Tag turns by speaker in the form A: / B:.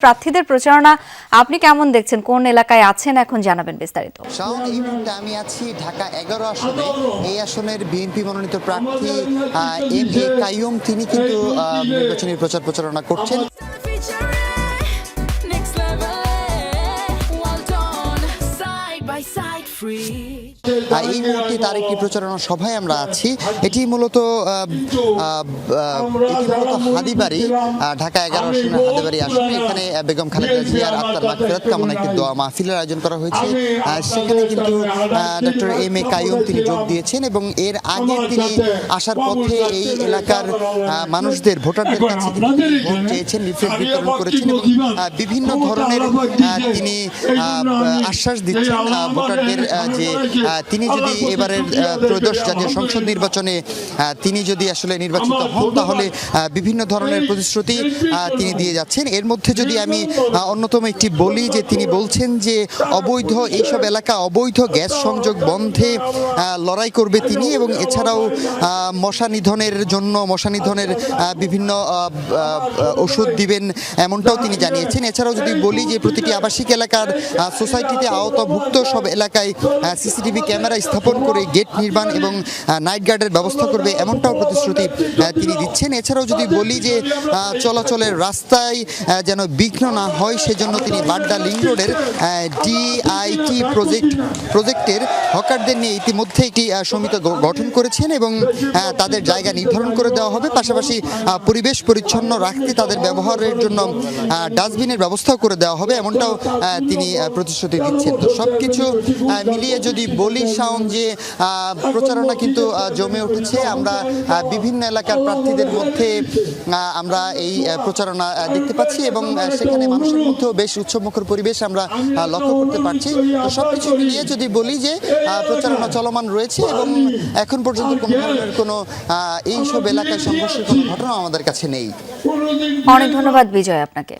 A: প্রার্থীদের প্রচারণা আপনি কেমন দেখছেন, কোন এলাকায় আছেন এখন জানাবেন বিস্তারিত।
B: শাওন, এই মুহূর্তে আমি আছি ঢাকা 11 আসনে। এই আসনের বিএনপি মনোনীত প্রার্থী এম এ কাইয়ুম, তিনি কিন্তু নির্বাচনী প্রচারণা করছেন। এই মুহূর্তে তার একটি প্রচারণা সভায় আমরা আছি। এটি মূলত হাদিবাড়ি, ঢাকা 11 আসনের হাদিবাড়ি আসনে। এখানে বেগম খালেদা জিয়ার আত্মার মাগফিরাত কামনায় একটি দোয়া মাহফিলের আয়োজন করা হয়েছে। সেখানে কিন্তু ডক্টর এম এ কাইয়ুম তিনি যোগ দিয়েছেন এবং এর আগে তিনি আসার পথে এই এলাকার মানুষদের, ভোটারদের কাছে কিন্তু ভোট চেয়েছেন, লিফলেট বিতরণ করেছেন এবং বিভিন্ন ধরনের তিনি আশ্বাস দিচ্ছেন ভোটারদের যে তিনি যদি এবারের ত্রয়োদশ জাতীয় সংসদ নির্বাচনে তিনি যদি আসলে নির্বাচিত হন তাহলে বিভিন্ন ধরনের প্রতিশ্রুতি তিনি দিয়ে যাচ্ছেন। এর মধ্যে যদি আমি অন্যতম একটি বলি যে তিনি বলছেন যে অবৈধ এইসব এলাকা অবৈধ গ্যাস সংযোগ বন্ধে লড়াই করবে তিনি এবং এছাড়াও মশা নিধনের জন্য মশা নিধনের বিভিন্ন ওষুধ দিবেন এমনটাও তিনি জানিয়েছেন। এছাড়াও যদি বলি যে প্রতিটি আবাসিক এলাকার সোসাইটিতে আওতাভুক্ত সব এলাকায় সিসিটিভি ক্যামেরা স্থাপন করে গেট নির্মাণ এবং নাইট গার্ডের ব্যবস্থা করবে এমনটাও প্রতিশ্রুতি তিনি দিচ্ছেন। এছাড়াও যদি বলি যে চলাচলের রাস্তায় যেন বিঘ্ন না হয় সেজন্য তিনি বাড্ডা লিং রোডের ডিআইটি প্রজেক্টের হকারদের নিয়ে ইতিমধ্যে একটি সমিতি গঠন করেছেন এবং তাদের জায়গা নির্ধারণ করে দেওয়া হবে। পাশাপাশি পরিবেশ পরিচ্ছন্ন রাখতে তাদের ব্যবহারের জন্য ডাস্টবিনের ব্যবস্থাও করে দেওয়া হবে এমনটাও তিনি প্রতিশ্রুতি দিচ্ছেন। তো সবকিছু মিলিয়ে যদি বলি শাওন, যে প্রচারণা কিন্তু জমে উঠেছে। আমরা বিভিন্ন এলাকার প্রার্থীদের মধ্যে আমরা এই প্রচারণা দেখতে পাচ্ছি এবং সেখানে মানুষের মধ্যেও বেশ উৎসবমুখর পরিবেশ আমরা লক্ষ্য করতে পারছি। তো সবকিছু মিলিয়ে যদি বলি যে প্রচারণা চলমান রয়েছে এবং এখন পর্যন্ত কোনো ধরনের কোনো এইসব এলাকায় সংঘর্ষের কোনো ঘটনা আমাদের কাছে নেই।
A: অনেক ধন্যবাদ বিজয় আপনাকে।